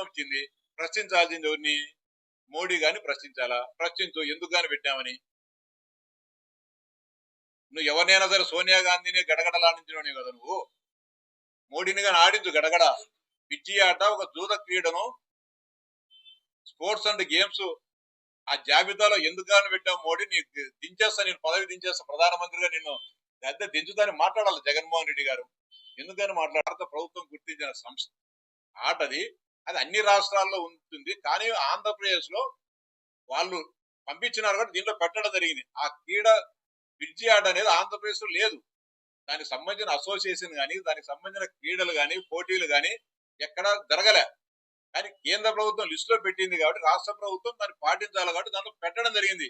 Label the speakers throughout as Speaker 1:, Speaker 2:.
Speaker 1: ఇచ్చింది. ప్రశ్నించాల్సింది ఎవరిని? మోడీ గాని ప్రశ్నించాలా? ప్రశ్నించు, ఎందుకు గాని పెట్టామని. నువ్వు ఎవరినైనా సరే సోనియా గాంధీని గడగడలాడించినోని కదా నువ్వు. మోడీని గాని ఆడించు గడగడ. పిచ్చి ఆట ఒక జూద క్రీడను స్పోర్ట్స్ అండ్ గేమ్స్ ఆ జాబితాలో ఎందుకు గాని పెట్టావు మోడీ? నీకు దించేస్తా, నేను పదవి దించేస్తా, ప్రధానమంత్రిగా నిన్ను అద్దె దించుతాని మాట్లాడాలి జగన్మోహన్ రెడ్డి గారు. ఎందుకని భారత ప్రభుత్వం గుర్తించిన సంస్థ ఆటది. అది అన్ని రాష్ట్రాల్లో ఉంటుంది. కానీ ఆంధ్రప్రదేశ్ లో వాళ్ళు పంపించినారు కాబట్టి దీంట్లో పెట్టడం జరిగింది. ఆ క్రీడ బ్రిడ్జి ఆట అనేది ఆంధ్రప్రదేశ్ లో లేదు. దానికి సంబంధించిన అసోసియేషన్ కానీ, దానికి సంబంధించిన క్రీడలు కానీ, పోటీలు కానీ ఎక్కడా జరగలే. కానీ కేంద్ర ప్రభుత్వం లిస్ట్ లో పెట్టింది కాబట్టి రాష్ట్ర ప్రభుత్వం దాన్ని పాటించాలి కాబట్టి దాంట్లో పెట్టడం జరిగింది.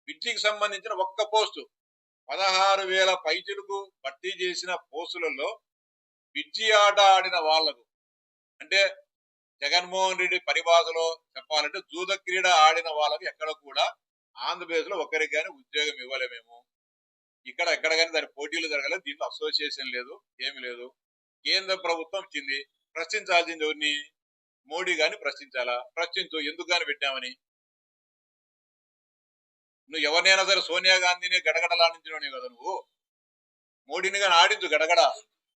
Speaker 1: బ్రిడ్జికి సంబంధించిన ఒక్క పోస్టు 16,000 పైచులకు భర్తీ చేసిన పోస్టులలో బ్రిడ్జి ఆట ఆడిన వాళ్లకు, అంటే జగన్మోహన్ రెడ్డి పరిభాషలో చెప్పాలంటే జూద క్రీడ ఆడిన వాళ్ళకి ఎక్కడ కూడా ఆంధ్రప్రదేశ్ లో ఒక్కరికి కానీ ఉద్యోగం ఇవ్వలేమేమో. ఇక్కడ ఎక్కడ కానీ దాని పోటీలు జరగలేదు. దీంట్లో అసోసియేషన్ లేదు, ఏమి లేదు. కేంద్ర ప్రభుత్వం ఇచ్చింది. ప్రశ్నించాల్సింది ఎవరిని? మోడీ గాని ప్రశ్నించాలా? ప్రశ్నించు, ఎందుకు గాని పెట్టామని. నువ్వు ఎవరినైనా సరే సోనియా గాంధీని గడగడలాడించినోని కదా నువ్వు. మోడీని గాని ఆడించు గడగడ.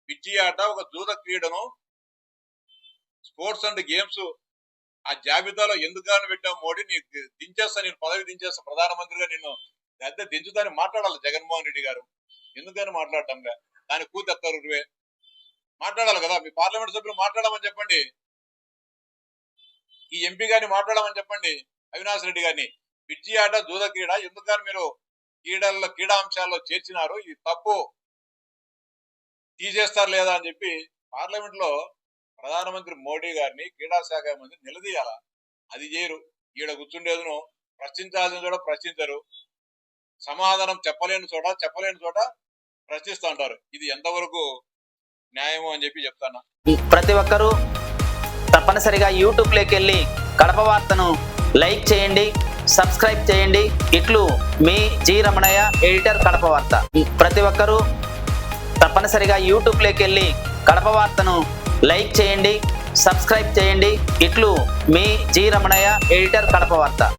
Speaker 1: పిచ్చి ఆట ఒక జూద క్రీడను స్పోర్ట్స్ అండ్ గేమ్స్ ఆ జాబితాలో ఎందుకు గాని పెట్టావు మోడీ? నీకు దించేస్తా, నేను పదవి దించేస్తా, ప్రధానమంత్రిగా నిన్ను అద్దె దించుతాని మాట్లాడాలి జగన్మోహన్ రెడ్డి గారు. ఎందుకని మాట్లాడటంగా? దాని కూతెత్తరువే మాట్లాడాలి కదా. మీ పార్లమెంట్ సభ్యులు మాట్లాడమని చెప్పండి. ఈ ఎంపీ గారిని మాట్లాడమని చెప్పండి, అవినాష్ రెడ్డి గారిని. పిచ్చి ఆట జూద క్రీడ ఎందుకు గాని మీరు క్రీడాంశాల్లో చేర్చినారు, ఇది తప్పు, తీసేస్తారు లేదా అని చెప్పి పార్లమెంట్ లో ప్రధానమంత్రి మోడీ గారిని, క్రీడా శాఖ మంత్రి నిలదీయాల. అది చేయరు. ఈడ కూర్చుండేదును ప్రశ్నించాల్సిన చోట ప్రశ్నించరు, సమాధానం చెప్పలేని చోట ప్రశ్నిస్తూ ఉంటారు. ఇది ఎంతవరకు న్యాయము అని చెప్పి చెప్తాను.
Speaker 2: ప్రతి ఒక్కరూ తప్పనిసరిగా యూట్యూబ్ లోకి వెళ్ళి కడప వార్తను లైక్ చేయండి, సబ్స్క్రైబ్ చేయండి. ఇట్లు మీ జి రమణయ్య, ఎడిటర్, కడప వార్త. ప్రతి ఒక్కరూ తప్పనిసరిగా యూట్యూబ్ లోకి వెళ్ళి కడప వార్తను లైక్ చేయండి, సబ్స్క్రైబ్ చేయండి. ఇట్లు మీ జి రమణయ్య, ఎడిటర్, కడప వార్త.